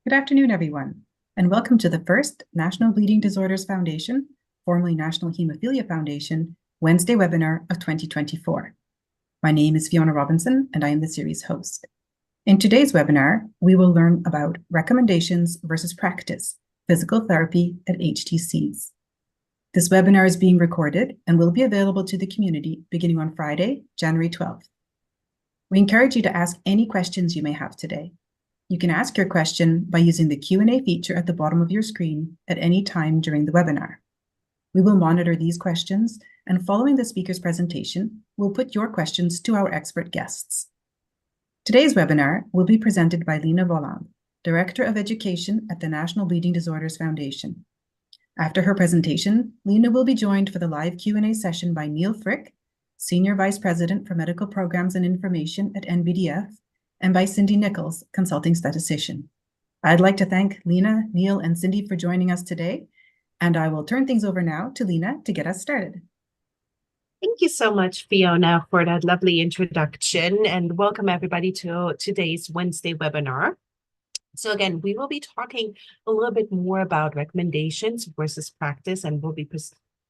Good afternoon, everyone, and welcome to the first National Bleeding Disorders Foundation, formerly National Hemophilia Foundation, Wednesday webinar of 2024. My name is Fiona Robinson, and I am the series host. In today's webinar, we will learn about recommendations versus practice, physical therapy at HTCs. This webinar is being recorded and will be available to the community beginning on Friday, January 12th. We encourage you to ask any questions you may have today. You can ask your question by using the Q&A feature at the bottom of your screen at any time during the webinar. We will monitor these questions, and following the speaker's presentation, we'll put your questions to our expert guests. Today's webinar will be presented by Lena Volland, Director of Education at the National Bleeding Disorders Foundation. After her presentation, Lena will be joined for the live Q&A session by Neil Frick, Senior Vice President for Medical Programs and Information at NBDF, and by Cindy Nichols, Consulting Statistician. I'd like to thank Lena, Neil, and Cindy for joining us today, and I will turn things over now to Lena to get us started. Thank you so much, Fiona, for that lovely introduction, and welcome everybody to today's Wednesday webinar. So again, we will be talking a little bit more about recommendations versus practice, and we'll be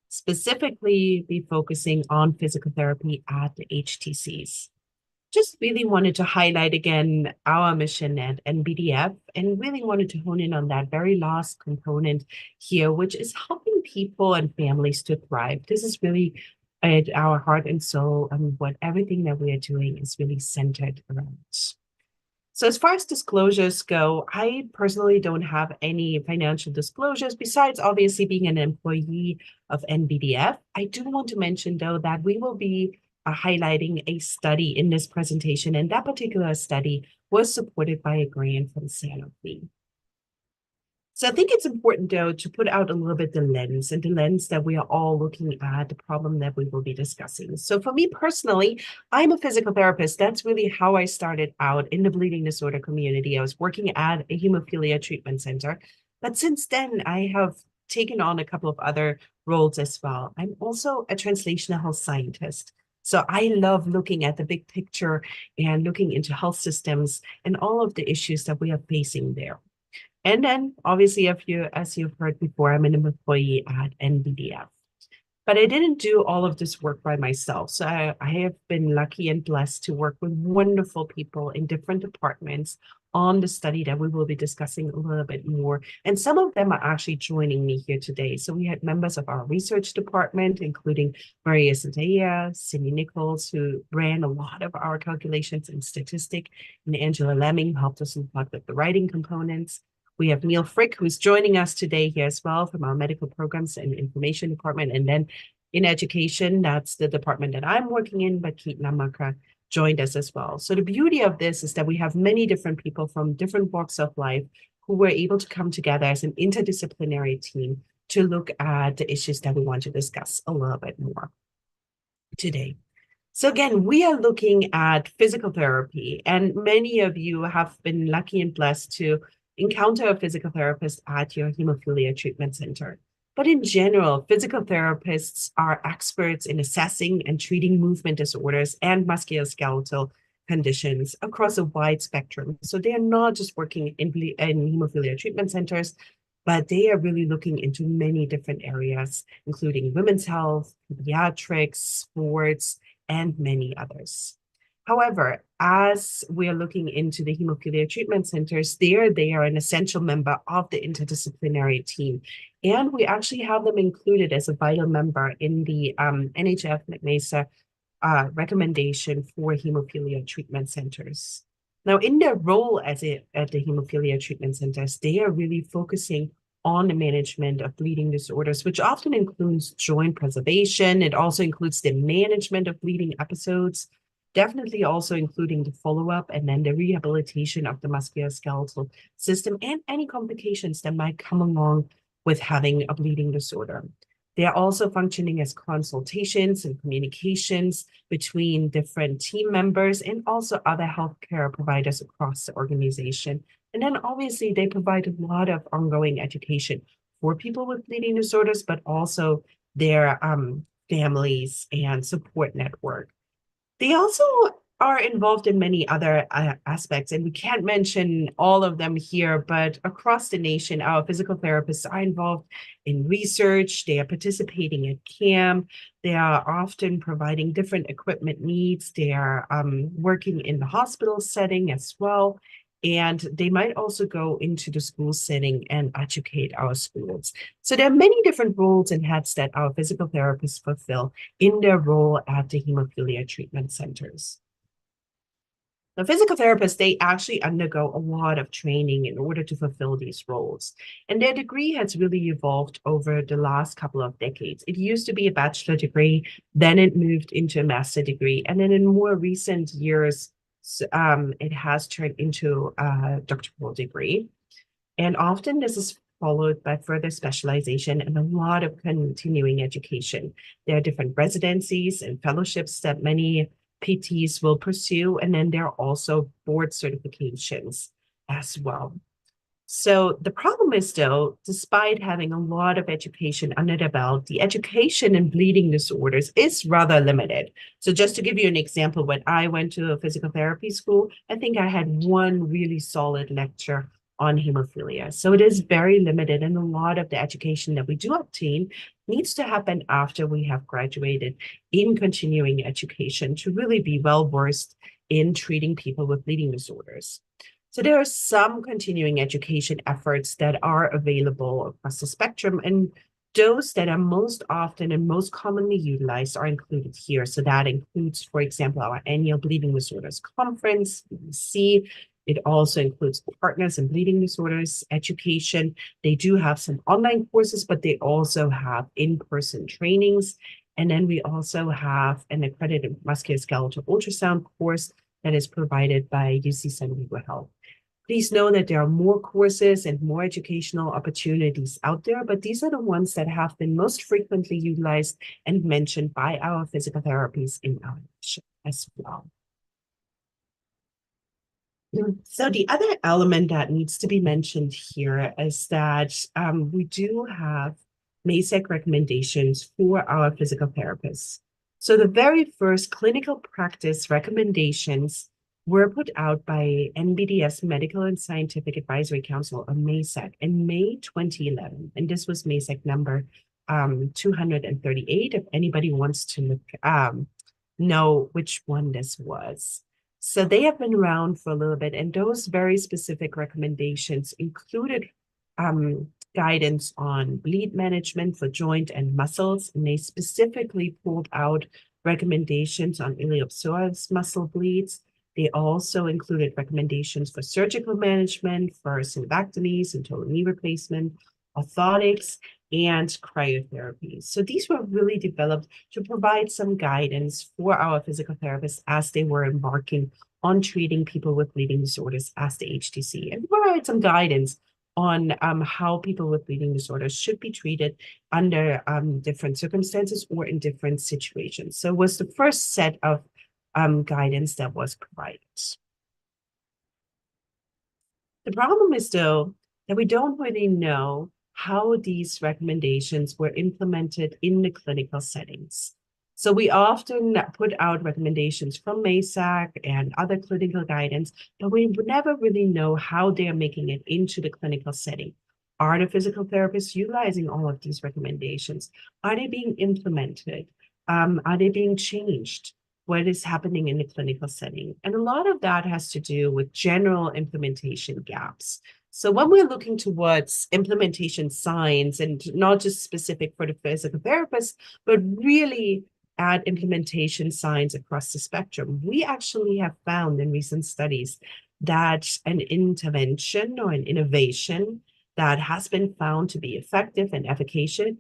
specifically focusing on physical therapy at the HTCs. Just really wanted to highlight again our mission at NBDF and really wanted to hone in on that very last component here, which is helping people and families to thrive. This is really at our heart and soul, and what everything that we are doing is really centered around. So as far as disclosures go, I personally don't have any financial disclosures besides obviously being an employee of NBDF. I do want to mention, though, that we will be highlighting a study in this presentation, and that particular study was supported by a grant from Sanofi. So I think it's important, though, to put out a little bit the lens that we are all looking at, the problem that we will be discussing. So for me personally, I'm a physical therapist. That's really how I started out in the bleeding disorder community. I was working at a hemophilia treatment center, but since then I have taken on a couple of other roles as well. I'm also a translational health scientist. So I love looking at the big picture and looking into health systems and all of the issues that we are facing there. And then, obviously, as you've heard before, I'm an employee at NBDF. But I didn't do all of this work by myself. So I have been lucky and blessed to work with wonderful people in different departments on the study that we will be discussing a little bit more. And some of them are actually joining me here today. So we had members of our research department, including Maria Centella, Cindy Nichols, who ran a lot of our calculations and statistic, and Angela Lemming helped us a lot with the writing components. We have Neil Frick, who's joining us today here as well from our medical programs and information department. And then in education, that's the department that I'm working in, but Keith Namaka joined us as well. So the beauty of this is that we have many different people from different walks of life who were able to come together as an interdisciplinary team to look at the issues that we want to discuss a little bit more today. So again, we are looking at physical therapy, and many of you have been lucky and blessed to encounter a physical therapist at your hemophilia treatment center. But in general, physical therapists are experts in assessing and treating movement disorders and musculoskeletal conditions across a wide spectrum. So they are not just working in hemophilia treatment centers, but they are really looking into many different areas, including women's health, pediatrics, sports, and many others. However, as we are looking into the hemophilia treatment centers, they are an essential member of the interdisciplinary team. And we actually have them included as a vital member in the NHF-MASAC recommendation for hemophilia treatment centers. Now, in their role at the hemophilia treatment centers, they are really focusing on the management of bleeding disorders, which often includes joint preservation. It also includes the management of bleeding episodes, definitely also including the follow-up and then the rehabilitation of the musculoskeletal system and any complications that might come along with having a bleeding disorder. They are also functioning as consultations and communications between different team members and also other healthcare providers across the organization. And then obviously they provide a lot of ongoing education for people with bleeding disorders, but also their families and support network. They also are involved in many other aspects, and we can't mention all of them here, but across the nation, our physical therapists are involved in research, they are participating at camp, they are often providing different equipment needs, they are working in the hospital setting as well, and they might also go into the school setting and educate our schools. So there are many different roles and hats that our physical therapists fulfill in their role at the hemophilia treatment centers. The physical therapists, they actually undergo a lot of training in order to fulfill these roles. And their degree has really evolved over the last couple of decades. It used to be a bachelor degree, then it moved into a master degree. And then in more recent years, it has turned into a doctoral degree. And often this is followed by further specialization and a lot of continuing education. There are different residencies and fellowships that many PTs will pursue, and then there are also board certifications as well. So the problem is, though, despite having a lot of education under the belt, the education in bleeding disorders is rather limited. So just to give you an example, when I went to a physical therapy school, I think I had one really solid lecture on hemophilia. So it is very limited, and a lot of the education that we do obtain needs to happen after we have graduated in continuing education to really be well versed in treating people with bleeding disorders. So there are some continuing education efforts that are available across the spectrum, and those that are most often and most commonly utilized are included here. So that includes, for example, our annual Bleeding Disorders Conference, BDC. It also includes partners in bleeding disorders education. They do have some online courses, but they also have in-person trainings. And then we also have an accredited musculoskeletal ultrasound course that is provided by UC San Diego Health. Please know that there are more courses and more educational opportunities out there, but these are the ones that have been most frequently utilized and mentioned by our physical therapists in our mission as well. So the other element that needs to be mentioned here is that we do have MASAC recommendations for our physical therapists. So the very first clinical practice recommendations were put out by NBDS Medical and Scientific Advisory Council, or MASAC, in May 2011. And this was MASAC number 238, if anybody wants to know which one this was. So they have been around for a little bit, and those very specific recommendations included guidance on bleed management for joint and muscles, and they specifically pulled out recommendations on iliopsoas muscle bleeds. They also included recommendations for surgical management, for synovectomies and total knee replacement, orthotics, and cryotherapy. So these were really developed to provide some guidance for our physical therapists as they were embarking on treating people with bleeding disorders as the HTC, and provide some guidance on how people with bleeding disorders should be treated under different circumstances or in different situations. So it was the first set of guidance that was provided. The problem is, though, that we don't really know how these recommendations were implemented in the clinical settings. So we often put out recommendations from MASAC and other clinical guidance, but we never really know how they're making it into the clinical setting. Are the physical therapists utilizing all of these recommendations? Are they being implemented? Are they being changed? What is happening in the clinical setting? And a lot of that has to do with general implementation gaps. So when we're looking towards implementation signs, and not just specific for the physical therapist, but really at implementation signs across the spectrum, we actually have found in recent studies that an intervention or an innovation that has been found to be effective and efficacious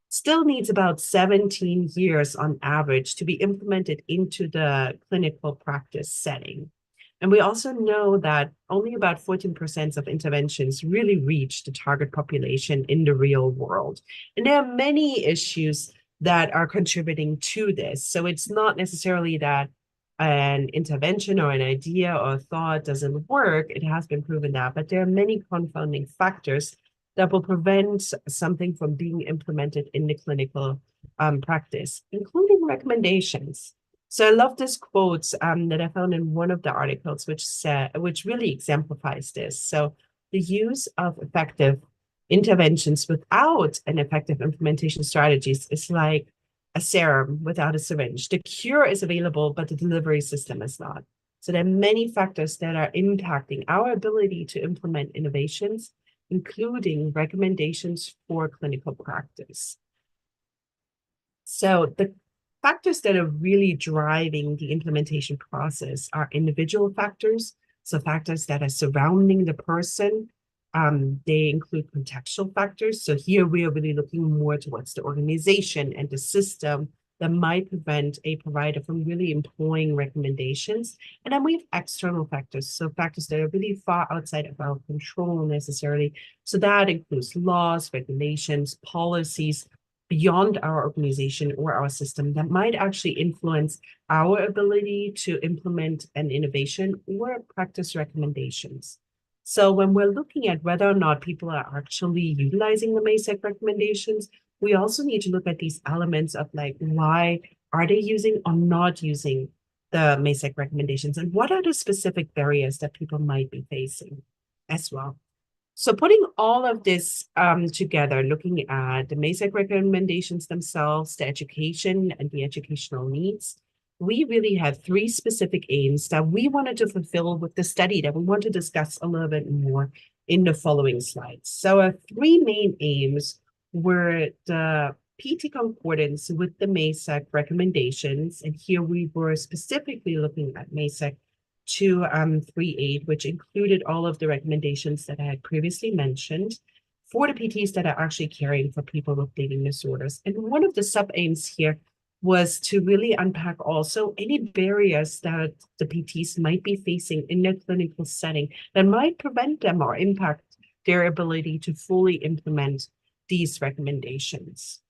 still needs about 17 years on average to be implemented into the clinical practice setting. And we also know that only about 14% of interventions really reach the target population in the real world. And there are many issues that are contributing to this. So it's not necessarily that an intervention or an idea or a thought doesn't work. It has been proven that, but there are many confounding factors that will prevent something from being implemented in the clinical practice, including recommendations. So I love this quote that I found in one of the articles, which really exemplifies this. So the use of effective interventions without an effective implementation strategies is like a serum without a syringe. The cure is available, but the delivery system is not. So there are many factors that are impacting our ability to implement innovations, including recommendations for clinical practice. So the factors that are really driving the implementation process are individual factors, so factors that are surrounding the person. They include contextual factors. So here we are really looking more towards the organization and the system that might prevent a provider from really employing recommendations. And then we have external factors, so factors that are really far outside of our control necessarily. So that includes laws, regulations, policies, beyond our organization or our system that might actually influence our ability to implement an innovation or practice recommendations. So when we're looking at whether or not people are actually utilizing the MASAC recommendations, we also need to look at these elements of like, why are they using or not using the MASAC recommendations, and what are the specific barriers that people might be facing as well. So putting all of this together, looking at the MASAC recommendations themselves, the education and the educational needs, we really have three specific aims that we wanted to fulfill with the study that we want to discuss a little bit more in the following slides. So our three main aims were the PT concordance with the MASAC recommendations, and here we were specifically looking at MASAC 238, which included all of the recommendations that I had previously mentioned for the PTs that are actually caring for people with bleeding disorders. And one of the sub-aims here was to really unpack also any barriers that the PTs might be facing in their clinical setting that might prevent them or impact their ability to fully implement these recommendations.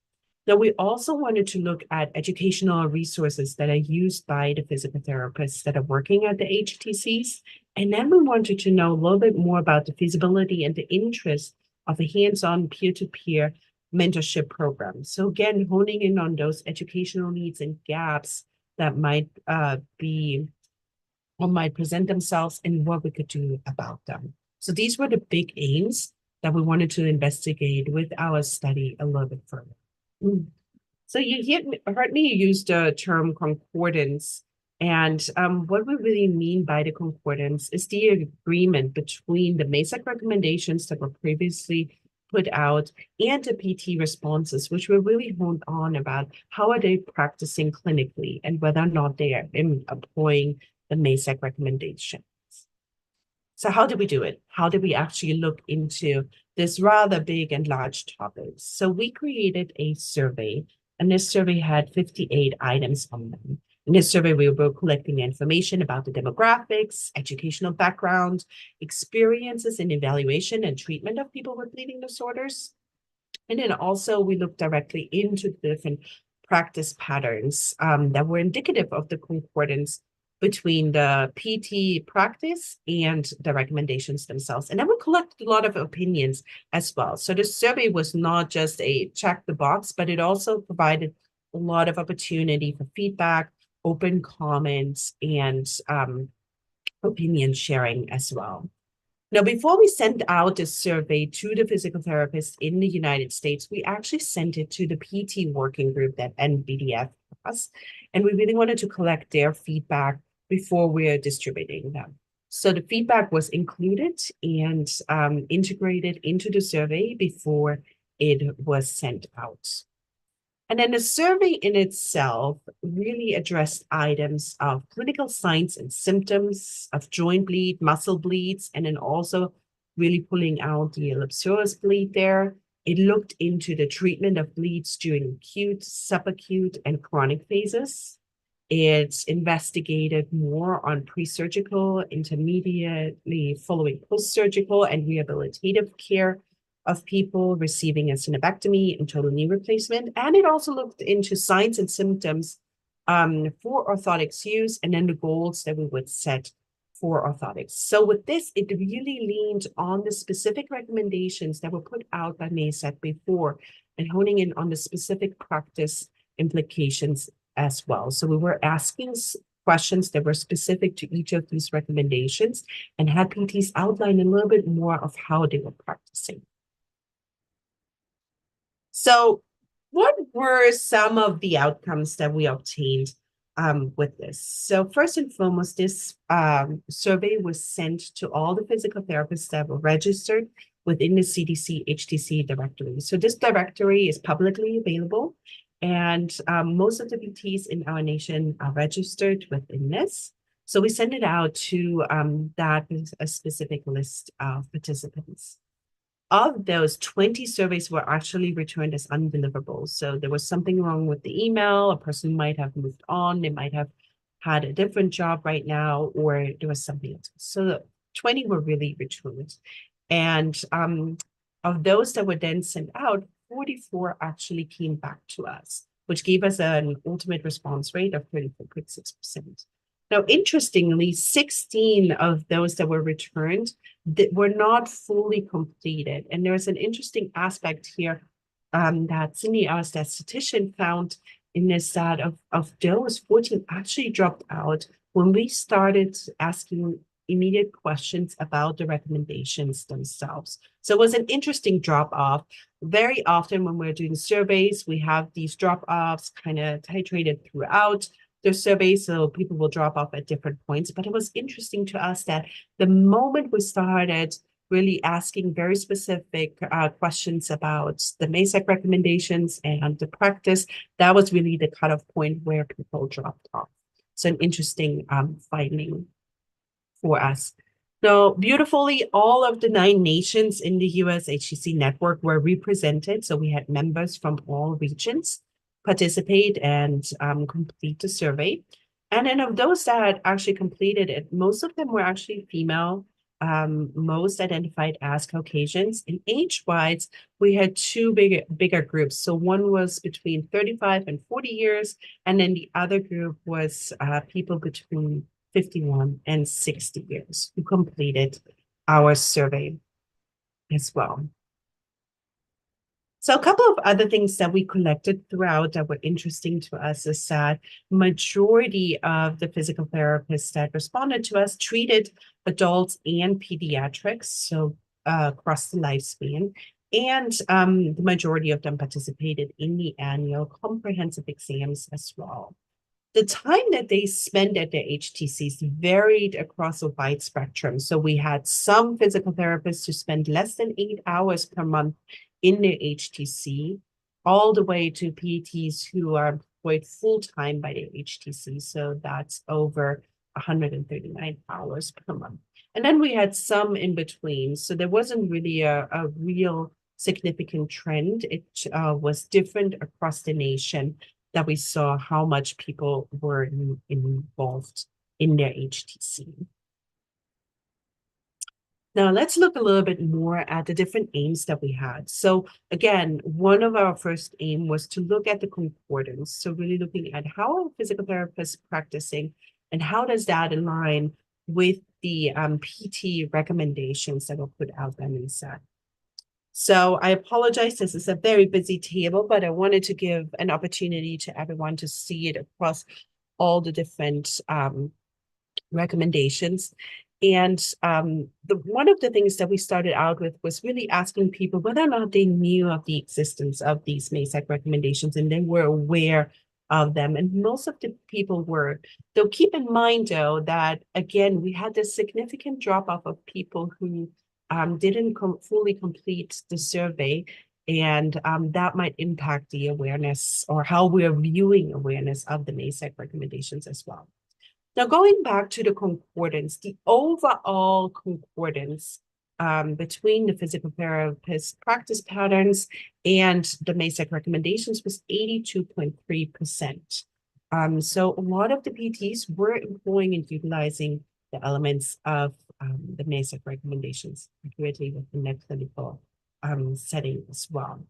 Now, we also wanted to look at educational resources that are used by the physical therapists that are working at the HTCs. And then we wanted to know a little bit more about the feasibility and the interest of a hands-on peer-to-peer mentorship program. So again, honing in on those educational needs and gaps that might be or might present themselves and what we could do about them. So these were the big aims that we wanted to investigate with our study a little bit further. So you heard me use the term concordance, and what we really mean by the concordance is the agreement between the MASAC recommendations that were previously put out and the PT responses, which were really honed on about how are they practicing clinically and whether or not they are employing the MASAC recommendations. So how did we do it? How did we actually look into this rather big and large topic? So we created a survey, and this survey had 58 items on them. In this survey, we were collecting information about the demographics, educational background, experiences in evaluation and treatment of people with bleeding disorders. And then also we looked directly into the different practice patterns that were indicative of the concordance between the PT practice and the recommendations themselves. And then we collected a lot of opinions as well. So the survey was not just a check the box, but it also provided a lot of opportunity for feedback, open comments, and opinion sharing as well. Now, before we sent out this survey to the physical therapists in the United States, we actually sent it to the PT working group that NBDF has, and we really wanted to collect their feedback before we're distributing them. So the feedback was included and integrated into the survey before it was sent out. And then the survey in itself really addressed items of clinical signs and symptoms of joint bleed, muscle bleeds, and then also really pulling out the ellipsoid bleed there. It looked into the treatment of bleeds during acute, subacute, and chronic phases. It investigated more on pre-surgical, intermediately following post-surgical, and rehabilitative care of people receiving a synapectomy and total knee replacement. And it also looked into signs and symptoms for orthotics use, and then the goals that we would set for orthotics. So with this, it really leaned on the specific recommendations that were put out by MASAC before and honing in on the specific practice implications as well. So we were asking questions that were specific to each of these recommendations and had PTs outline a little bit more of how they were practicing. So what were some of the outcomes that we obtained with this? So first and foremost, this survey was sent to all the physical therapists that were registered within the CDC HTC directory. So this directory is publicly available, and most of the PTs in our nation are registered within this. So we send it out to that a specific list of participants. Of those, 20 surveys were actually returned as undeliverable. So there was something wrong with the email. A person might have moved on. They might have had a different job right now, or there was something else. So 20 were really returned. And of those that were then sent out, 44 actually came back to us, which gave us an ultimate response rate of 34.6%. Now, interestingly, 16 of those that were returned that were not fully completed. And there's an interesting aspect here that Cindy, our statistician, found in this that of those, 14 actually dropped out when we started asking immediate questions about the recommendations themselves. So it was an interesting drop-off. Very often when we're doing surveys, we have these drop-offs kind of titrated throughout their surveys, so people will drop off at different points. But it was interesting to us that the moment we started really asking very specific questions about the MASAC recommendations and the practice, that was really the cutoff point where people dropped off. So an interesting finding for us. Now, beautifully, all of the 9 nations in the US HTC network were represented. So we had members from all regions participate and complete the survey. And then of those that actually completed it, most of them were actually female, most identified as Caucasians. And age-wise, we had 2 bigger groups. So one was between 35 and 40 years, and then the other group was people between 51 and 60 years who completed our survey as well. So a couple of other things that we collected throughout that were interesting to us is that majority of the physical therapists that responded to us treated adults and pediatrics, so across the lifespan. And the majority of them participated in the annual comprehensive exams as well. The time that they spent at the HTCs varied across a wide spectrum. So we had some physical therapists who spent less than 8 hours per month in the HTC, all the way to PTs who are employed full-time by the HTC. So that's over 139 hours per month. And then we had some in between. So there wasn't really a real significant trend. It was different across the nation that we saw how much people were involved in their HTC. Now let's look a little bit more at the different aims that we had. So again, one of our first aim was to look at the concordance. So really looking at how are physical therapists practicing and how does that align with the PT recommendations that were put out by MASAC. So I apologize, this is a very busy table, but I wanted to give an opportunity to everyone to see it across all the different recommendations. And one of the things that we started out with was really asking people whether or not they knew of the existence of these MASAC recommendations and they were aware of them. And most of the people were. Though keep in mind, though, that, again, we had this significant drop-off of people who didn't fully complete the survey, and that might impact the awareness or how we're viewing awareness of the MASAC recommendations as well. Now, going back to the concordance, the overall concordance between the physical therapist practice patterns and the MASAC recommendations was 82.3%. So a lot of the PTs were employing and utilizing the elements of the MASAC recommendations accurately within their clinical setting as well.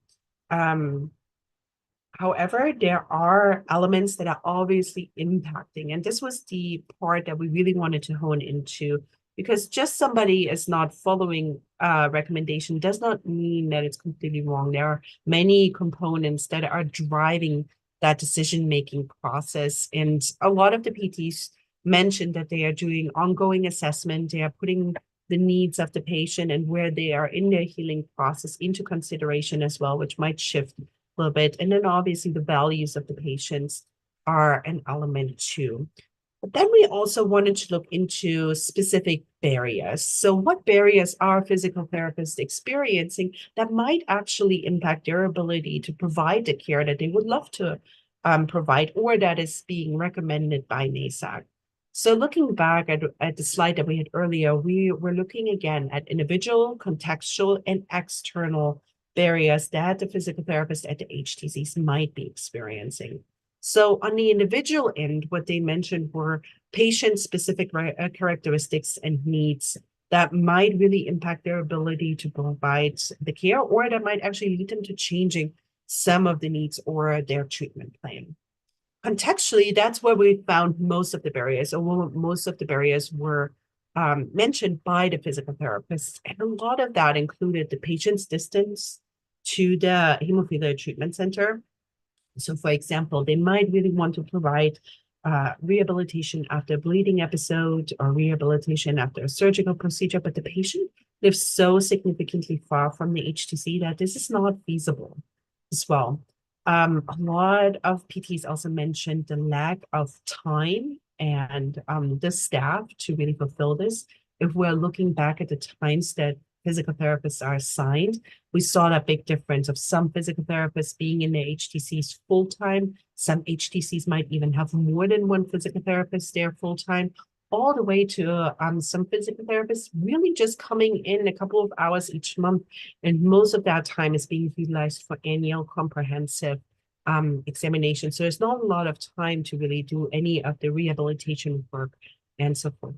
However, there are elements that are obviously impacting, and this was the part that we really wanted to hone into, because just somebody is not following a recommendation does not mean that it's completely wrong. There are many components that are driving that decision-making process. And a lot of the PTs mentioned that they are doing ongoing assessment. They are putting the needs of the patient and where they are in their healing process into consideration as well, which might shift a little bit. And then obviously the values of the patients are an element too. But then we also wanted to look into specific barriers. So what barriers are physical therapists experiencing that might actually impact their ability to provide the care that they would love to provide, or that is being recommended by MASAC? So looking back at the slide that we had earlier, we were looking again at individual, contextual, and external barriers that the physical therapist at the HTCs might be experiencing. So on the individual end, what they mentioned were patient-specific characteristics and needs that might really impact their ability to provide the care, or that might actually lead them to changing some of the needs or their treatment plan. Contextually, that's where we found most of the barriers, or most of the barriers were mentioned by the physical therapists. And a lot of that included the patient's distance to the hemophilia treatment center. So, for example, they might really want to provide rehabilitation after a bleeding episode or rehabilitation after a surgical procedure, but the patient lives so significantly far from the HTC that this is not feasible as well. A lot of PTs also mentioned the lack of time and the staff to really fulfill this. If we're looking back at the times that physical therapists are assigned, we saw that big difference of some physical therapists being in the HTCs full-time. Some HTCs might even have more than one physical therapist there full-time, all the way to some physical therapists really just coming in a couple of hours each month. And most of that time is being utilized for annual comprehensive examination. So there's not a lot of time to really do any of the rehabilitation work and so forth.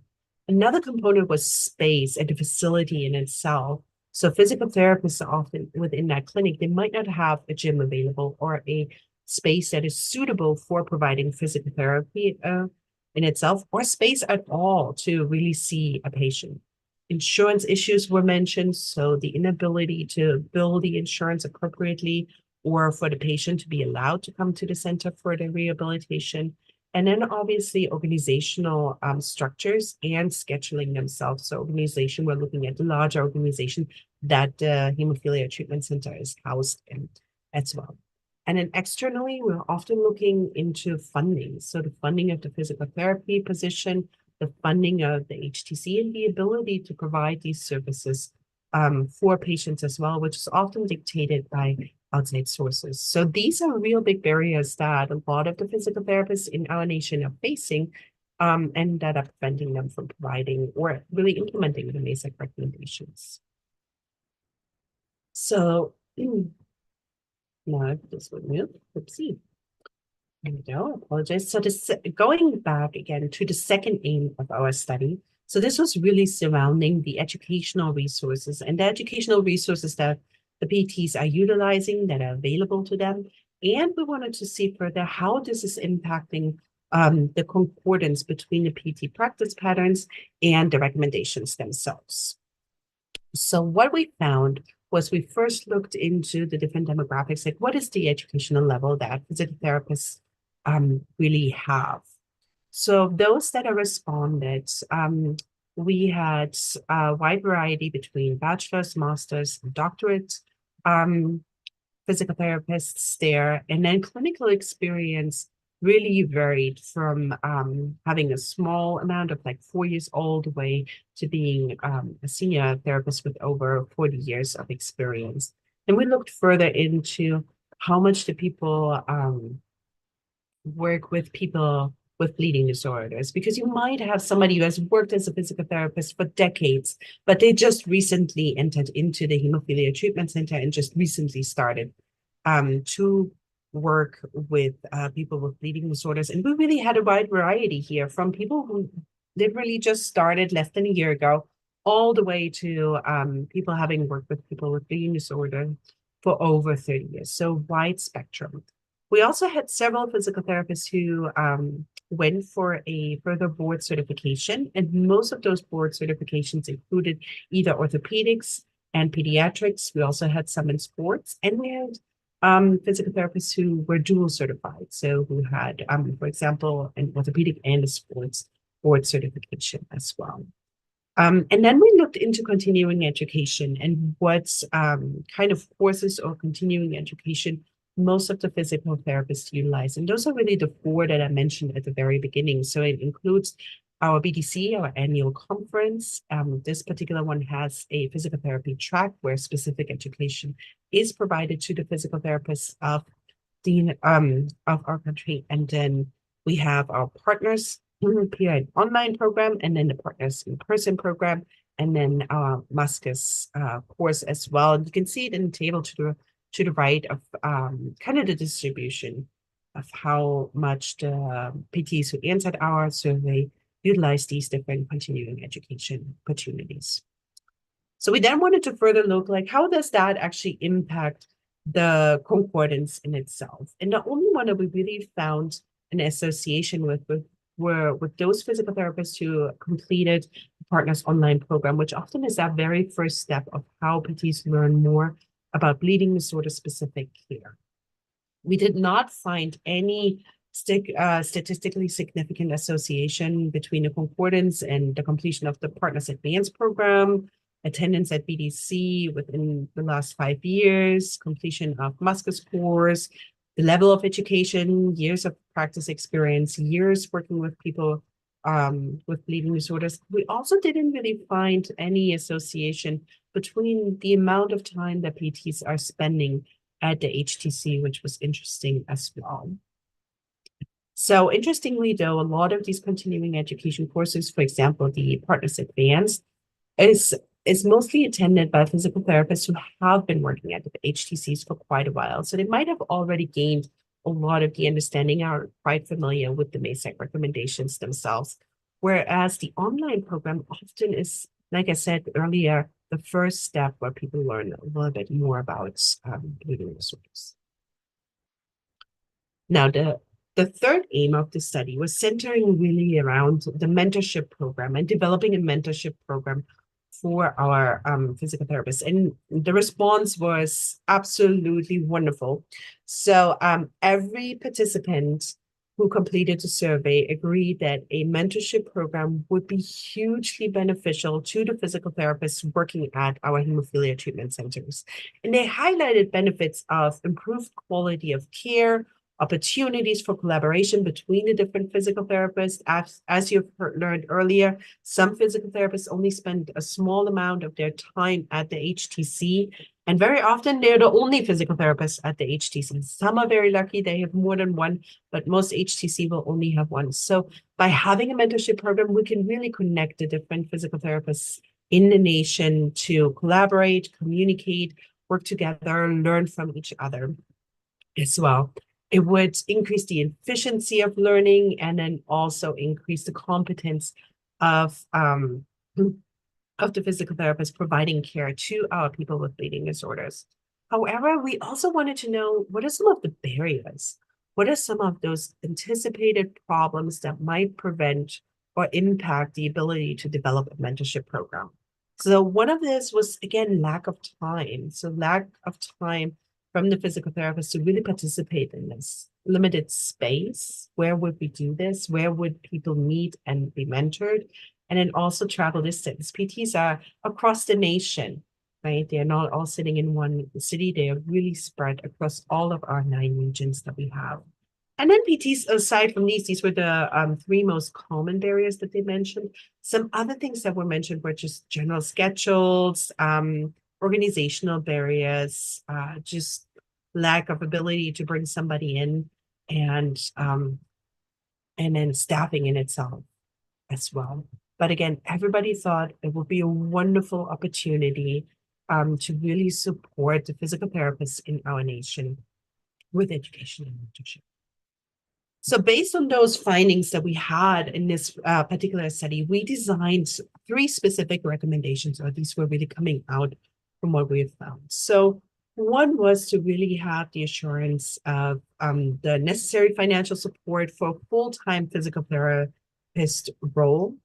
Another component was space and the facility in itself. So physical therapists are often within that clinic, they might not have a gym available or a space that is suitable for providing physical therapy in itself, or space at all to really see a patient. Insurance issues were mentioned, so the inability to bill the insurance appropriately, or for the patient to be allowed to come to the center for the rehabilitation. And then obviously organizational structures and scheduling themselves. So organization, we're looking at the larger organization that the Hemophilia Treatment Center is housed in as well. And then externally, we're often looking into funding. So the funding of the physical therapy position, the funding of the HTC, and the ability to provide these services for patients as well, which is often dictated by outside sources. So these are real big barriers that a lot of the physical therapists in our nation are facing, and that are preventing them from providing or really implementing the MASAC recommendations. So now this would move. Oopsie. There we go. Apologize. So going back again to the second aim of our study. So this was really surrounding the educational resources and the educational resources that the PTs are utilizing, that are available to them. And we wanted to see further how this is impacting the concordance between the PT practice patterns and the recommendations themselves. So what we found was we first looked into the different demographics, like what is the educational level that physical therapists really have. So those that are responded, we had a wide variety between bachelor's, master's, and doctorate physical therapists there. And then clinical experience really varied from having a small amount of like 4 years old away to being a senior therapist with over 40 years of experience. And we looked further into how much do people work with people with bleeding disorders, because you might have somebody who has worked as a physical therapist for decades, but they just recently entered into the Hemophilia Treatment Center and just recently started to work with people with bleeding disorders. And we really had a wide variety here, from people who literally just started less than a year ago, all the way to people having worked with people with bleeding disorder for over 30 years. So wide spectrum. We also had several physical therapists who went for a further board certification, and most of those board certifications included either orthopedics and pediatrics. We also had some in sports, and we had physical therapists who were dual certified, so who had, for example, an orthopedic and a sports board certification as well. And then we looked into continuing education and what kind of courses or continuing education most of the physical therapists utilize. And those are really the four that I mentioned at the very beginning. So it includes our BDC, our annual conference. This particular one has a physical therapy track where specific education is provided to the physical therapists of our country. And then we have our partners PI online program, and then the partners in-person program, and then our MASAC course as well. And you can see it in the table to the right of kind of the distribution of how much the PTs who answered our survey utilize these different continuing education opportunities. So we then wanted to further look like how does that actually impact the concordance in itself? And the only one that we really found an association with were with those physical therapists who completed the Partners Online program, which often is that very first step of how PTs learn more about bleeding disorder-specific care. We did not find any statistically significant association between the concordance and the completion of the Partners Advanced program, attendance at BDC within the last 5 years, completion of MASAC course, the level of education, years of practice experience, years working with people with bleeding disorders. We also didn't really find any association between the amount of time that PTs are spending at the HTC, which was interesting as well. So interestingly, though, a lot of these continuing education courses, for example, the Partners Advanced, is mostly attended by physical therapists who have been working at the HTCs for quite a while. So they might have already gained a lot of the understanding, are quite familiar with the MASAC recommendations themselves. Whereas the online program often is, like I said earlier, the first step where people learn a little bit more about bleeding disorders. Now, the third aim of the study was centering really around the mentorship program and developing a mentorship program for our physical therapists. And the response was absolutely wonderful. So every participant who completed the survey agreed that a mentorship program would be hugely beneficial to the physical therapists working at our hemophilia treatment centers. And they highlighted benefits of improved quality of care, opportunities for collaboration between the different physical therapists. As you've learned earlier, some physical therapists only spend a small amount of their time at the HTC, and very often they're the only physical therapists at the HTC. Some are very lucky, they have more than one, but most HTC will only have one. So by having a mentorship program, we can really connect the different physical therapists in the nation to collaborate, communicate, work together, learn from each other as well. It would increase the efficiency of learning and then also increase the competence of the physical therapist providing care to our people with bleeding disorders. However, we also wanted to know, what are some of the barriers? What are some of those anticipated problems that might prevent or impact the ability to develop a mentorship program? So one of this was, again, lack of time. So lack of time from the physical therapist to really participate in this limited space. Where would we do this? Where would people meet and be mentored? And then also travel distance. PTs are across the nation, right? They're not all sitting in one city. They are really spread across all of our 9 regions that we have. And then PTs, aside from these were the 3 most common barriers that they mentioned. Some other things that were mentioned were just general schedules, organizational barriers, just lack of ability to bring somebody in, and then staffing in itself as well. But again, everybody thought it would be a wonderful opportunity to really support the physical therapists in our nation with education and mentorship. So based on those findings that we had in this particular study, we designed 3 specific recommendations, or these were really coming out from what we have found. So one was to really have the assurance of the necessary financial support for a full-time physical therapist role.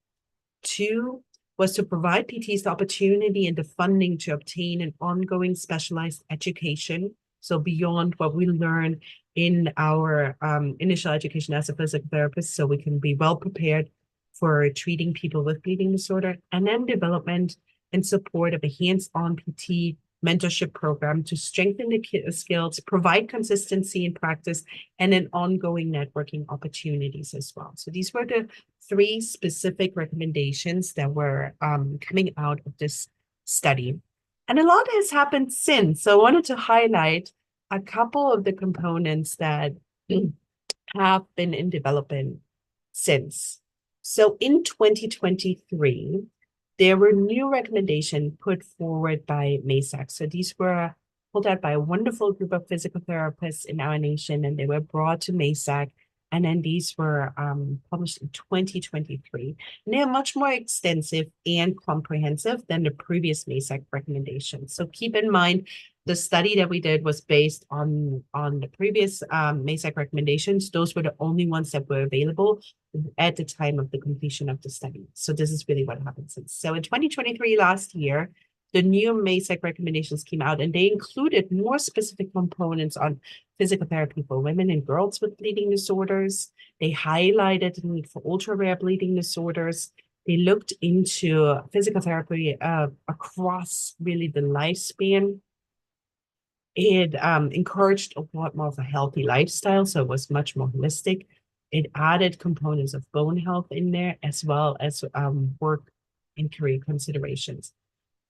2 was to provide PTs the opportunity and the funding to obtain an ongoing specialized education So beyond what we learn in our initial education as a physical therapist, so we can be well prepared for treating people with bleeding disorder, and then development and support of a hands-on PT mentorship program to strengthen the skills, provide consistency in practice, and then ongoing networking opportunities as well. So these were the 3 specific recommendations that were coming out of this study. And a lot has happened since. So I wanted to highlight a couple of the components that have been in development since. So in 2023, there were new recommendations put forward by MASAC. So these were pulled out by a wonderful group of physical therapists in our nation, and they were brought to MASAC. And then these were published in 2023. And they are much more extensive and comprehensive than the previous MASAC recommendations. So keep in mind, the study that we did was based on the previous MASAC recommendations. Those were the only ones that were available at the time of the completion of the study. So this is really what happened since. So in 2023, last year, the new MASAC recommendations came out, and they included more specific components on physical therapy for women and girls with bleeding disorders. They highlighted the need for ultra-rare bleeding disorders. They looked into physical therapy across really the lifespan. It encouraged a lot more of a healthy lifestyle, so it was much more holistic. It added components of bone health in there, as well as work and career considerations.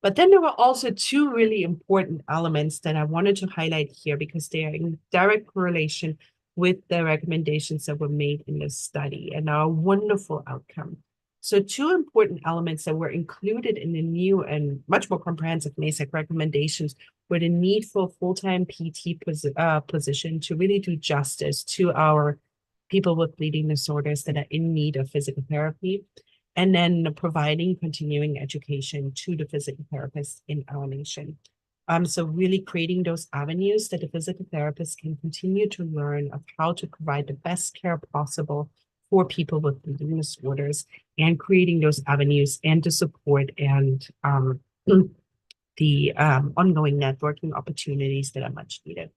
But then there were also 2 really important elements that I wanted to highlight here because they are in direct correlation with the recommendations that were made in this study and are a wonderful outcome. So 2 important elements that were included in the new and much more comprehensive MASAC recommendations were the need for a full-time PT position to really do justice to our people with bleeding disorders that are in need of physical therapy, and then providing continuing education to the physical therapists in our nation. So really creating those avenues that the physical therapists can continue to learn of how to provide the best care possible for people with bleeding disorders, and creating those avenues and the support and the ongoing networking opportunities that are much needed.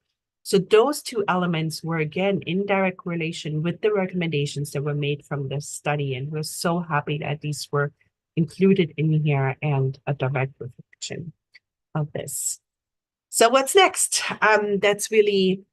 So those 2 elements were, again, in direct correlation with the recommendations that were made from this study, and we're so happy that these were included in here and a direct reflection of this. So what's next? That's really,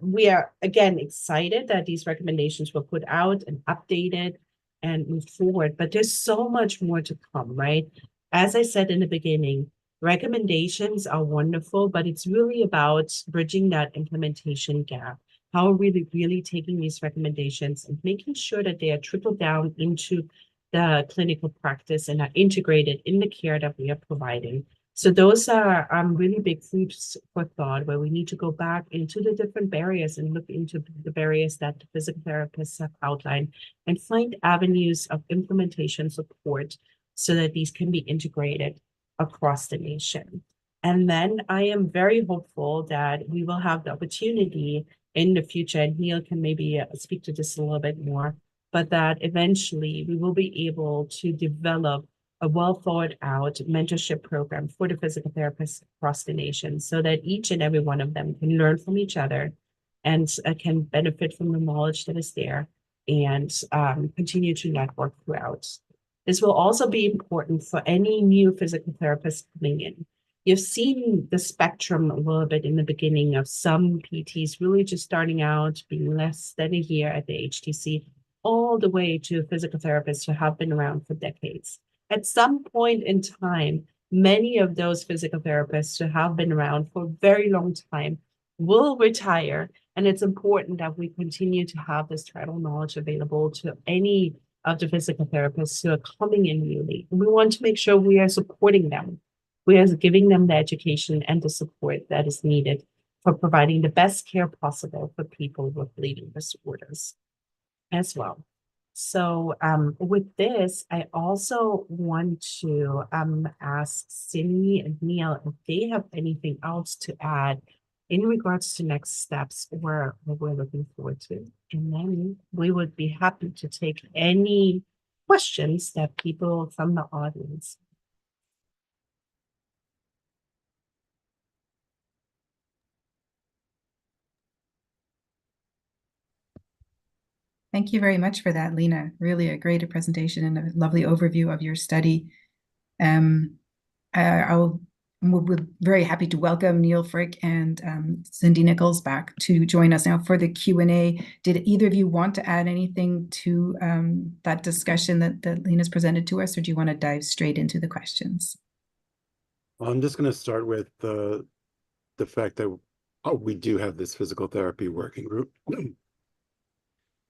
we are, again, excited that these recommendations were put out and updated and moved forward, but there's so much more to come, right? As I said in the beginning, recommendations are wonderful, but it's really about bridging that implementation gap. How are we really taking these recommendations and making sure that they are trickled down into the clinical practice and are integrated in the care that we are providing. So those are really big foods for thought, where we need to go back into the different barriers and look into the barriers that the physical therapists have outlined and find avenues of implementation support so that these can be integrated across the nation. And then I am very hopeful that we will have the opportunity in the future, and Neil can maybe speak to this a little bit more, but that eventually we will be able to develop a well thought out mentorship program for the physical therapists across the nation, so that each and every one of them can learn from each other and can benefit from the knowledge that is there, and continue to network throughout. This will also be important for any new physical therapists coming in. You've seen the spectrum a little bit in the beginning of some PTs really just starting out, being less than a year at the HTC, all the way to physical therapists who have been around for decades. At some point in time, many of those physical therapists who have been around for a very long time will retire, and it's important that we continue to have this title knowledge available to any of the physical therapists who are coming in newly. And we want to make sure we are supporting them. We are giving them the education and the support that is needed for providing the best care possible for people with bleeding disorders as well. So with this, I also want to ask Cindy and Neil if they have anything else to add in regards to next steps or what we're looking forward to. And then we would be happy to take any questions that people from the audience. Thank you very much for that, Lena. Really a great presentation and a lovely overview of your study. Um, we're very happy to welcome Neil Frick and Cindy Nichols back to join us now for the Q&A. Did either of you want to add anything to that discussion that Lena's presented to us, or do you want to dive straight into the questions? Well, I'm just going to start with the fact that we do have this physical therapy working group.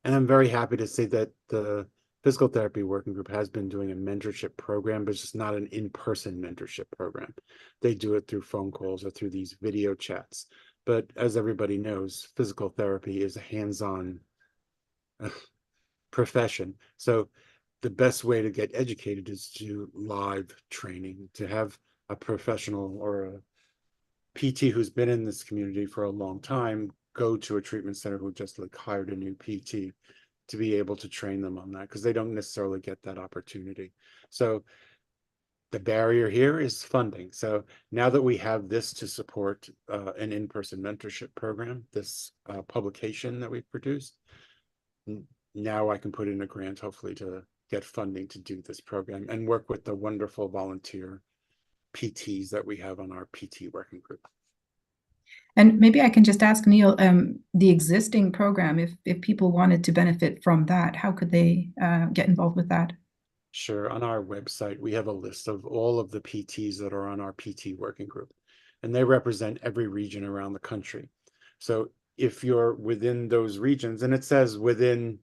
And I'm very happy to say that the physical therapy working group has been doing a mentorship program, but it's just not an in-person mentorship program. They do it through phone calls or through these video chats. But as everybody knows, physical therapy is a hands-on profession. So the best way to get educated is to live training, to have a professional or a PT who's been in this community for a long time go to a treatment center who just like hired a new PT to be able to train them on that, because they don't necessarily get that opportunity. So the barrier here is funding. So now that we have this to support an in-person mentorship program, this publication that we've produced, now I can put in a grant, hopefully, to get funding to do this program and work with the wonderful volunteer PTs that we have on our PT working group. And maybe I can just ask Neil, the existing program, if people wanted to benefit from that, how could they get involved with that? Sure. On our website, we have a list of all of the PTs that are on our PT working group, and they represent every region around the country. So if you're within those regions, and it says within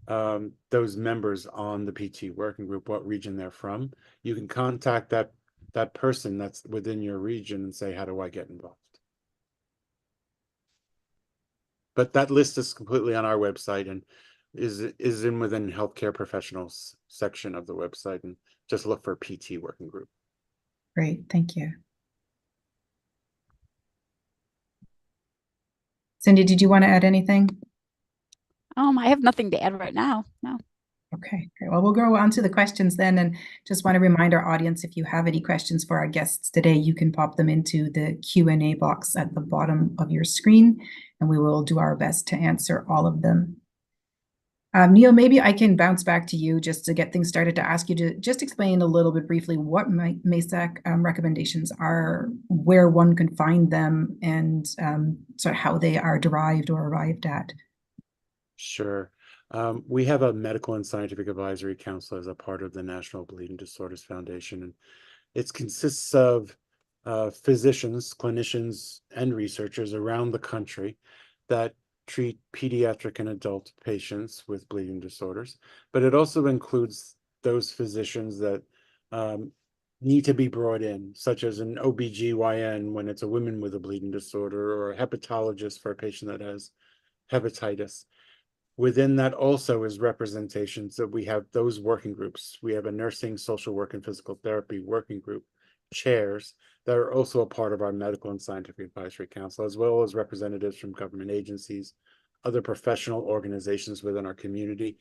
those members on the PT working group what region they're from, you can contact that person that's within your region and say, how do I get involved? But that list is completely on our website and is in within healthcare professionals section of the website, and just look for PT working group. Great, thank you. Cindy, did you want to add anything? I have nothing to add right now. No. Okay, great. Well, we'll go on to the questions then, and just want to remind our audience, if you have any questions for our guests today, you can pop them into the Q&A box at the bottom of your screen, and we will do our best to answer all of them. Neil, maybe I can bounce back to you just to get things started, to ask you to just explain a little bit briefly what MASAC recommendations are, where one can find them, and sort of how they are derived or arrived at. Sure. We have a medical and scientific advisory council as a part of the National Bleeding Disorders Foundation, and it consists of physicians, clinicians, and researchers around the country that treat pediatric and adult patients with bleeding disorders, but it also includes those physicians that need to be brought in, such as an OBGYN when it's a woman with a bleeding disorder, or a hepatologist for a patient that has hepatitis. Within that also is representations that we have those working groups. We have a nursing, social work, and physical therapy working group chairs that are also a part of our medical and scientific advisory council, as well as representatives from government agencies, other professional organizations within our community.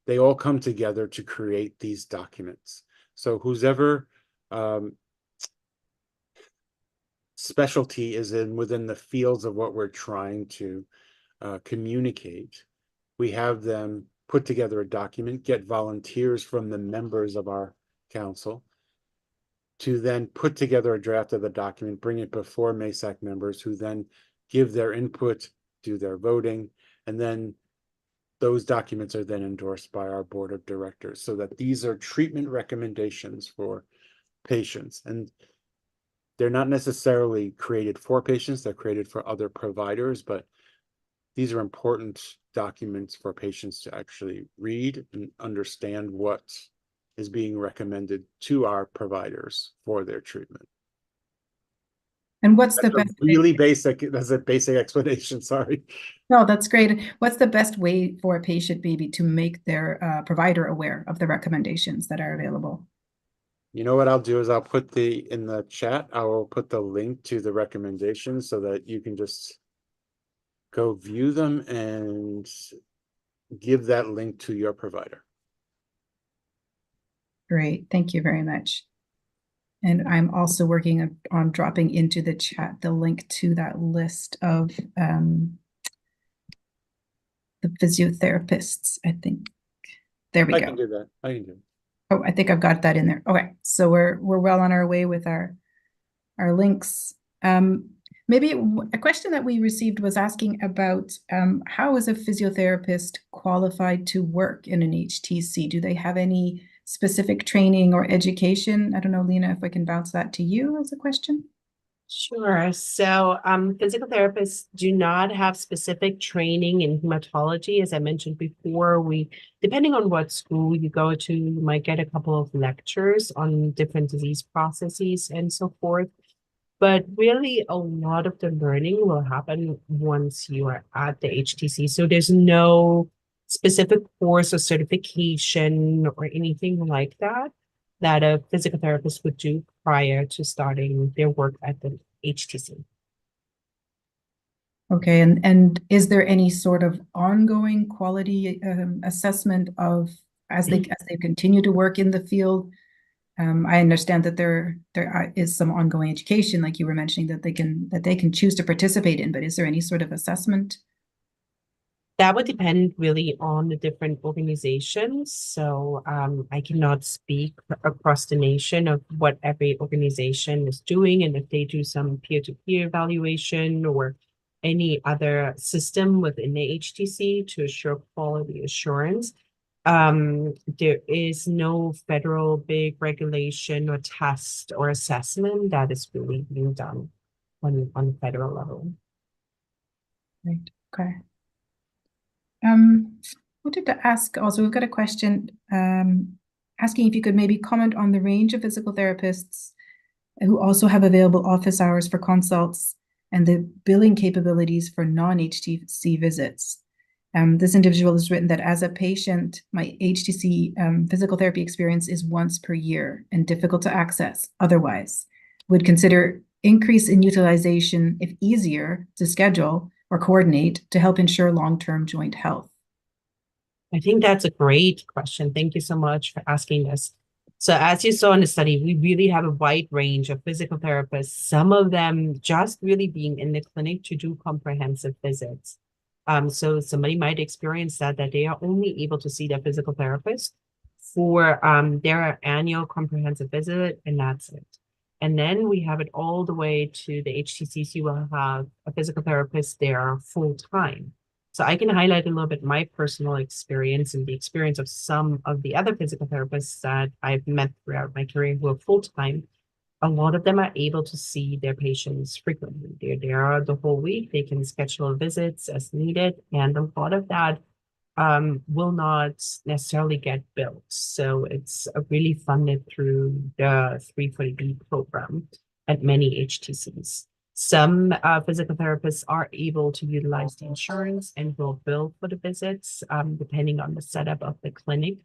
They all come together to create these documents. So whoever specialty is in within the fields of what we're trying to communicate, we have them put together a document, get volunteers from the members of our council to then put together a draft of the document, bring it before MASAC members, who then give their input, do their voting, and then those documents are then endorsed by our board of directors, so that these are treatment recommendations for patients. And they're not necessarily created for patients, they're created for other providers, but these are important documents for patients to actually read and understand what is being recommended to our providers for their treatment. And what's the best really basic, that's a basic explanation, sorry. No, that's great. What's the best way for a patient maybe to make their provider aware of the recommendations that are available? You know what I'll do is I'll put in the chat, I will put the link to the recommendations so that you can just go view them and give that link to your provider. Great, thank you very much. And I'm also working on dropping into the chat the link to that list of the physiotherapists, I think. There we I go. can do that. I can do it. Oh, I think I've got that in there. Okay, so we're well on our way with our links. Maybe a question that we received was asking about how is a physiotherapist qualified to work in an HTC? Do they have any specific training or education? I don't know, Lena, if I can bounce that to you as a question. Sure. So physical therapists do not have specific training in hematology. As I mentioned before, depending on what school you go to, you might get a couple of lectures on different disease processes and so forth. But really, a lot of the learning will happen once you are at the HTC. So there's no specific course or certification or anything like that that a physical therapist would do prior to starting their work at the HTC. Okay, and is there any sort of ongoing quality assessment of as they continue to work in the field? I understand that there is some ongoing education, like you were mentioning, that they can choose to participate in, but is there any sort of assessment? That would depend really on the different organizations. So I cannot speak across the nation of what every organization is doing and if they do some peer-to-peer evaluation or any other system within the HTC to assure quality assurance. There is no federal big regulation or test or assessment that is really being done on the federal level. Right. Okay. Wanted to ask also, we've got a question asking if you could maybe comment on the range of physical therapists who also have available office hours for consults and the billing capabilities for non-HTC visits. This individual has written that as a patient, my HTC physical therapy experience is once per year and difficult to access otherwise. Would consider increase in utilization if easier to schedule or coordinate to help ensure long-term joint health. I think that's a great question. Thank you so much for asking this. So as you saw in the study, we really have a wide range of physical therapists, some of them just really being in the clinic to do comprehensive visits. So somebody might experience that they are only able to see their physical therapist for their annual comprehensive visit, and that's it. And then we have it all the way to the HTCs. You will have a physical therapist there full time. So I can highlight a little bit my personal experience and the experience of some of the other physical therapists that I've met throughout my career who are full time. A lot of them are able to see their patients frequently. They're there the whole week. They can schedule visits as needed. And a lot of that will not necessarily get built. So it's really funded through the 340B program at many HTCs. Some physical therapists are able to utilize the insurance and will bill for the visits, depending on the setup of the clinic.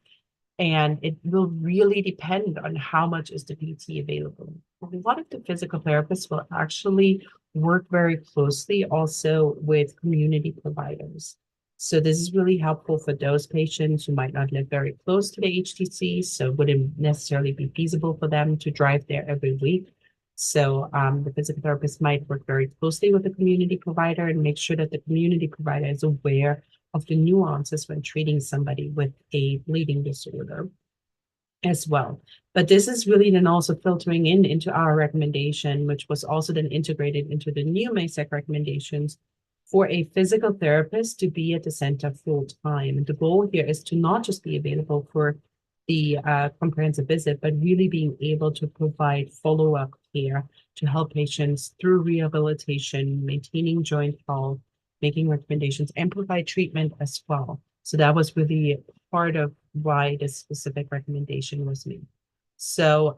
And it will really depend on how much is the PT available. A lot of the physical therapists will actually work very closely also with community providers. So this is really helpful for those patients who might not live very close to the HTC, so it wouldn't necessarily be feasible for them to drive there every week. So the physical therapist might work very closely with the community provider and make sure that the community provider is aware of the nuances when treating somebody with a bleeding disorder as well. But this is really then also filtering into our recommendation, which was also then integrated into the new MASAC recommendations for a physical therapist to be at the center full time. And the goal here is to not just be available for the comprehensive visit, but really being able to provide follow-up care to help patients through rehabilitation, maintaining joint health, making recommendations, and provide treatment as well. So that was really part of why this specific recommendation was made. So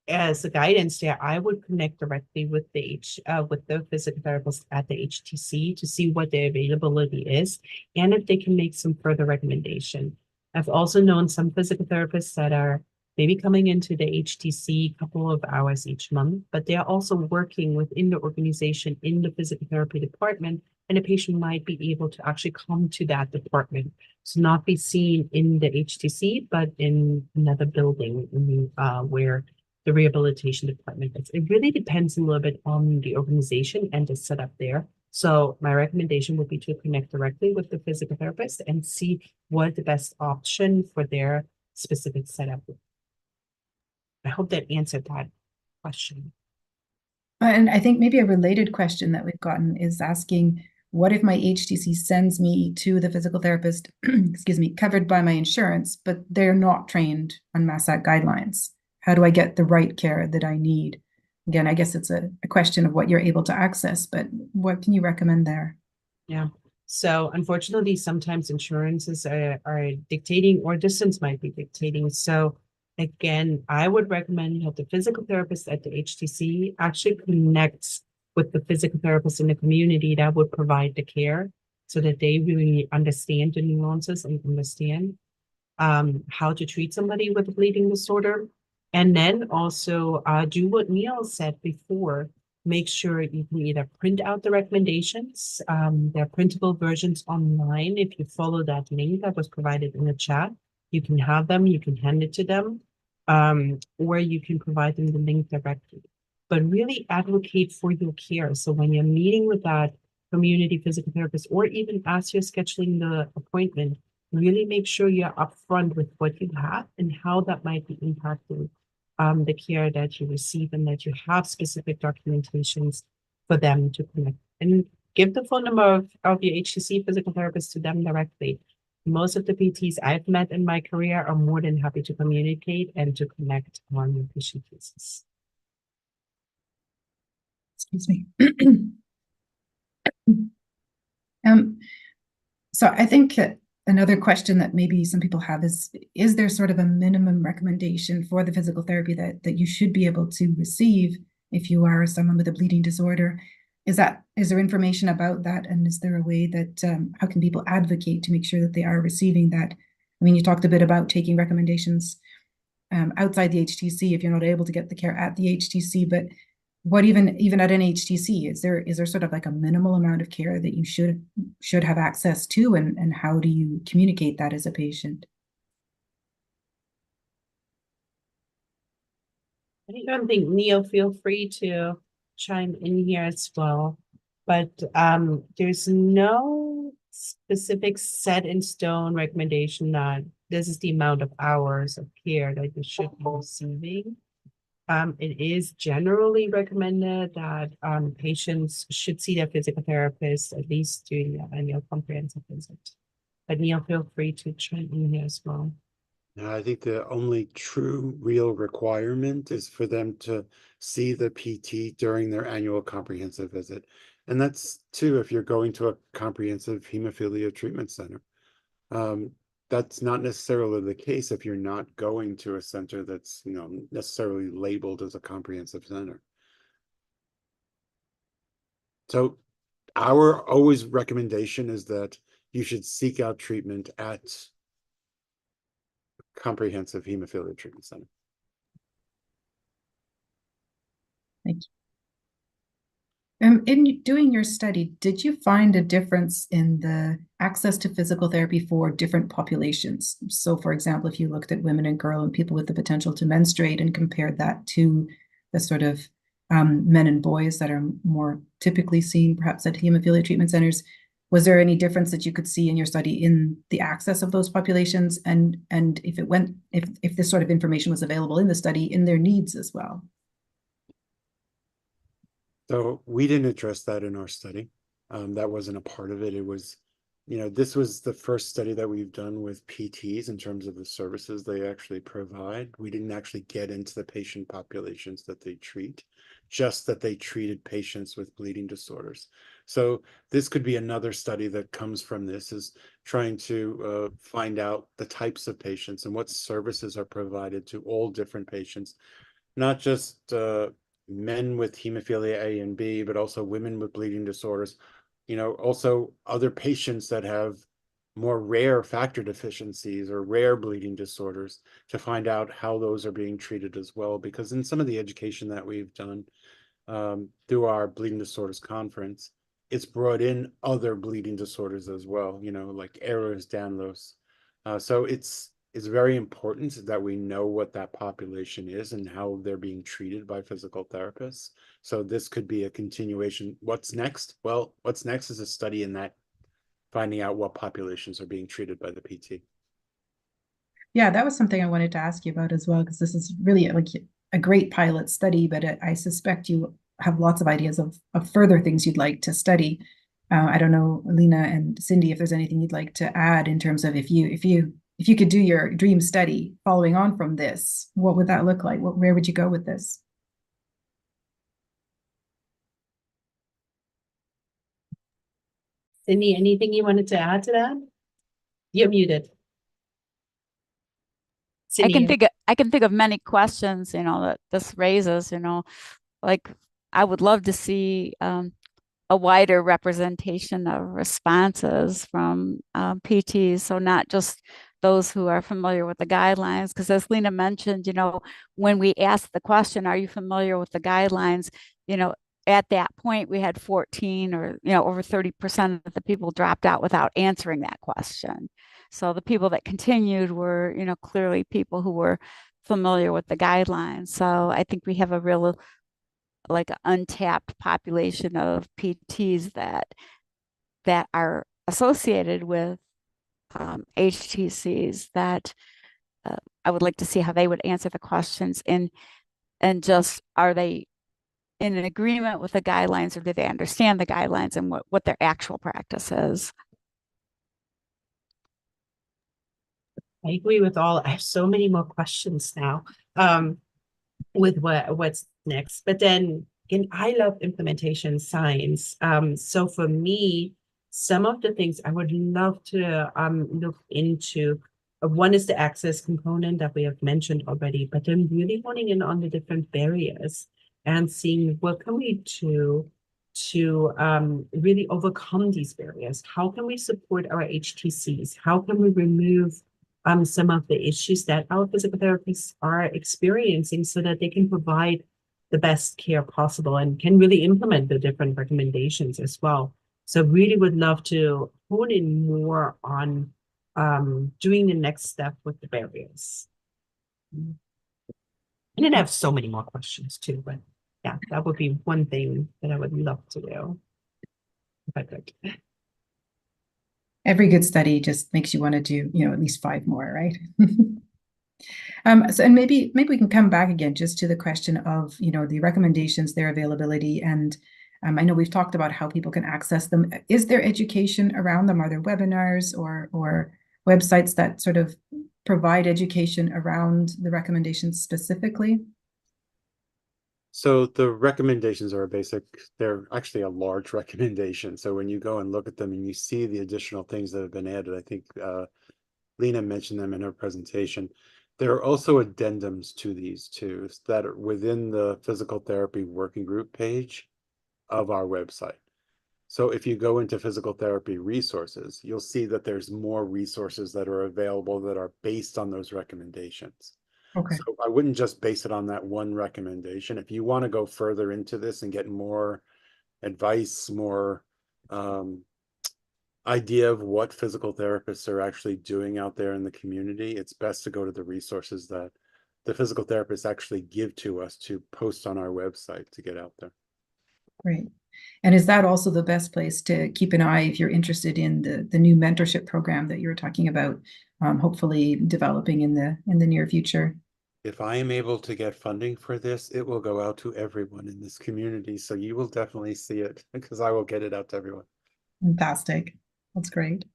as a guidance there, I would connect directly with the physical therapist at the HTC to see what their availability is and if they can make some further recommendation. I've also known some physical therapists that are maybe coming into the HTC a couple of hours each month, but they are also working within the organization in the physical therapy department, and a patient might be able to actually come to that department. So not be seen in the HTC, but in another building where the rehabilitation department is. It really depends a little bit on the organization and the setup there. So my recommendation would be to connect directly with the physical therapist and see what the best option for their specific setup would be. I hope that answered that question. And I think maybe a related question that we've gotten is asking, what if my HTC sends me to the physical therapist, excuse me, covered by my insurance, but they're not trained on MASAC guidelines? How do I get the right care that I need? Again, I guess it's a question of what you're able to access, but what can you recommend there? Yeah. So unfortunately, sometimes insurances are dictating, or distance might be dictating. So again, I would recommend that the physical therapist at the HTC actually connects with the physical therapist in the community that would provide the care, so that they really understand the nuances and understand how to treat somebody with a bleeding disorder. And then also do what Neil said before. Make sure you can either print out the recommendations. There are printable versions online. If you follow that link that was provided in the chat, you can have them, you can hand it to them, or you can provide them the link directly. But really advocate for your care. So when you're meeting with that community physical therapist, or even as you're scheduling the appointment, really make sure you're upfront with what you have and how that might be impacting the care that you receive, and that you have specific documentations for them to connect. And give the phone number of your HTC physical therapist to them directly. Most of the PTs I've met in my career are more than happy to communicate and to connect on your patient cases. Excuse me. So I think another question that maybe some people have is there sort of a minimum recommendation for the physical therapy that you should be able to receive if you are someone with a bleeding disorder? Is there information about that? And is there a way that, how can people advocate to make sure that they are receiving that? I mean, you talked a bit about taking recommendations outside the HTC if you're not able to get the care at the HTC, but what even at an HTC, is there sort of like a minimal amount of care that you should have access to, and how do you communicate that as a patient? I don't think, Neil, feel free to chime in here as well. But there's no specific set in stone recommendation that this is the amount of hours of care that you should be receiving. It is generally recommended that patients should see their physical therapist at least during the annual comprehensive visit. But Neil, feel free to chime in here as well. I think the only true real requirement is for them to see the PT during their annual comprehensive visit. And that's too, if you're going to a comprehensive hemophilia treatment center. That's not necessarily the case if you're not going to a center that's, necessarily labeled as a comprehensive center. So our always recommendation is that you should seek out treatment at comprehensive hemophilia treatment center. Thank you. In doing your study, did you find a difference in the access to physical therapy for different populations? So, for example, if you looked at women and girls and people with the potential to menstruate and compared that to the sort of men and boys that are more typically seen perhaps at hemophilia treatment centers, was there any difference that you could see in your study in the access of those populations, and if this sort of information was available in the study, in their needs as well? So we didn't address that in our study. That wasn't a part of it. It was, this was the first study that we've done with PTs in terms of the services they actually provide. We didn't actually get into the patient populations that they treat, just that they treated patients with bleeding disorders. So this could be another study that comes from this, is trying to find out the types of patients and what services are provided to all different patients, not just men with hemophilia A and B, but also women with bleeding disorders, also other patients that have more rare factor deficiencies or rare bleeding disorders, to find out how those are being treated as well. Because in some of the education that we've done through our bleeding disorders conference, it's brought in other bleeding disorders as well, like Ehlers-Danlos. So it's it's very important that we know what that population is and how they're being treated by physical therapists. So this could be a continuation. What's next? Well, what's next is a study in that, finding out what populations are being treated by the PT. Yeah, that was something I wanted to ask you about as well, because this is really like a great pilot study, but I suspect you have lots of ideas of further things you'd like to study. I don't know, Lena and Cindy, if there's anything you'd like to add in terms of if you could do your dream study following on from this, what would that look like? Where would you go with this? Cindy, anything you wanted to add to that? You're muted. I can Cindy, think of many questions, that this raises, like I would love to see a wider representation of responses from PTs. So not just those who are familiar with the guidelines, because as Lena mentioned, when we asked the question, are you familiar with the guidelines? At that point we had 14 or, over 30% of the people dropped out without answering that question. So the people that continued were, clearly people who were familiar with the guidelines. So I think we have a real like an untapped population of PTs that are associated with HTCs that I would like to see how they would answer the questions and just are they in an agreement with the guidelines, or do they understand the guidelines and what their actual practice is? I agree with all. I have so many more questions now. With what's next. But then again, I love implementation science. So for me, some of the things I would love to look into, one is the access component that we have mentioned already, but then really honing in on the different barriers and seeing what can we do to really overcome these barriers. How can we support our HTCs? How can we remove some of the issues that our physical therapists are experiencing so that they can provide the best care possible and can really implement the different recommendations as well. So really would love to hone in more on doing the next step with the barriers. And then I have so many more questions too, but yeah, that would be one thing that I would love to do if I could. Every good study just makes you want to do, at least 5 more, right? So, and maybe we can come back again just to the question of, the recommendations, their availability, and I know we've talked about how people can access them. Is there education around them? Are there webinars or websites that sort of provide education around the recommendations specifically? So the recommendations are they're actually a large recommendation. So when you go and look at them and you see the additional things that have been added, I think Lena mentioned them in her presentation. There are also addendums to these too that are within the physical therapy working group page of our website. So if you go into physical therapy resources, you'll see that there's more resources that are available that are based on those recommendations. Okay. So I wouldn't just base it on that one recommendation. If you want to go further into this and get more advice, more idea of what physical therapists are actually doing out there in the community, it's best to go to the resources that the physical therapists actually give to us to post on our website to get out there. Great. And is that also the best place to keep an eye if you're interested in the new mentorship program that you were talking about, hopefully developing in the near future? If I am able to get funding for this, it will go out to everyone in this community. So you will definitely see it because I will get it out to everyone. Fantastic. That's great.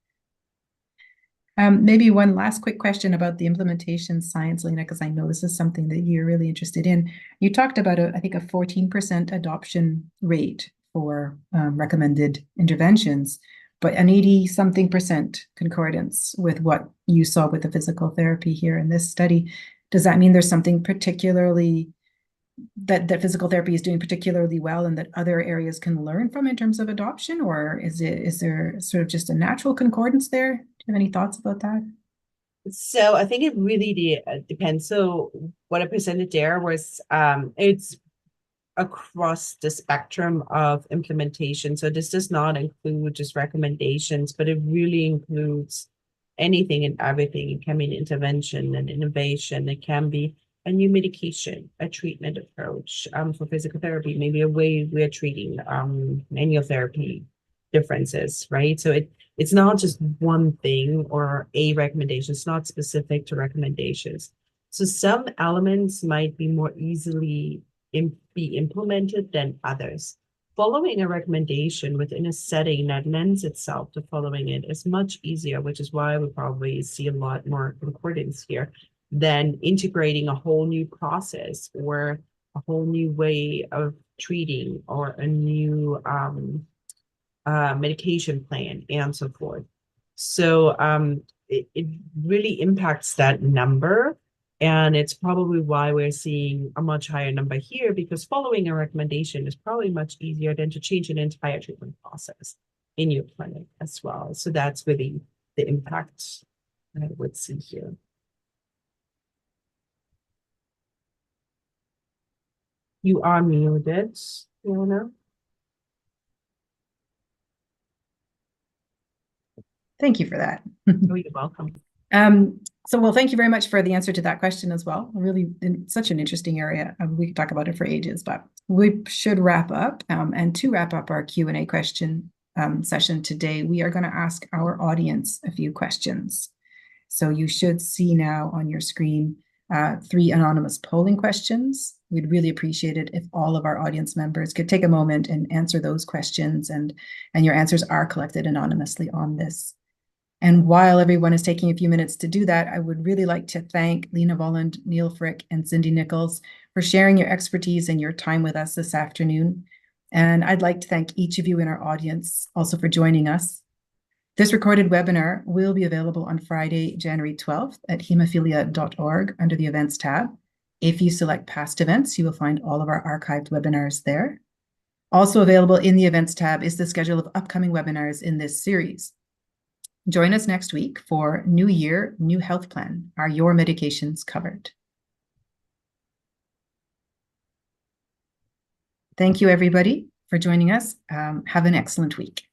Maybe one last quick question about the implementation science, Lena, because I know this is something that you're really interested in. You talked about, I think, a 14% adoption rate for recommended interventions, but an 80-something% concordance with what you saw with the physical therapy here in this study. Does that mean there's something particularly that physical therapy is doing particularly well and that other areas can learn from in terms of adoption, or is there sort of just a natural concordance there? Do you have any thoughts about that? So I think it really depends. So what I presented there was it's across the spectrum of implementation. So this does not include just recommendations, but it really includes anything and everything. It can be an intervention and innovation. It can be a new medication, a treatment approach for physical therapy, maybe a way we're treating manual therapy differences, right? So it's not just one thing or a recommendation. It's not specific to recommendations. So some elements might be more easily be implemented than others. Following a recommendation within a setting that lends itself to following it is much easier, which is why we probably see a lot more concordance here than integrating a whole new process or a whole new way of treating or a new medication plan and so forth. So it really impacts that number. And it's probably why we're seeing a much higher number here, because following a recommendation is probably much easier than to change an entire treatment process in your clinic as well. So that's really the impact that I would see here. You are muted, Fiona. Thank you for that. Oh, you're welcome. Well, thank you very much for the answer to that question as well. Really, such an interesting area. We could talk about it for ages, but we should wrap up. And to wrap up our Q&A question session today, we are going to ask our audience a few questions. So you should see now on your screen 3 anonymous polling questions. We'd really appreciate it if all of our audience members could take a moment and answer those questions, and your answers are collected anonymously on this. And while everyone is taking a few minutes to do that, I would really like to thank Lena Volland, Neil Frick, and Cindy Nichols for sharing your expertise and your time with us this afternoon. And I'd like to thank each of you in our audience also for joining us. This recorded webinar will be available on Friday, January 12th at hemophilia.org under the Events tab. If you select past events, you will find all of our archived webinars there. Also available in the Events tab is the schedule of upcoming webinars in this series. Join us next week for New Year, New Health Plan. Are your medications covered? Thank you, everybody, for joining us. Have an excellent week.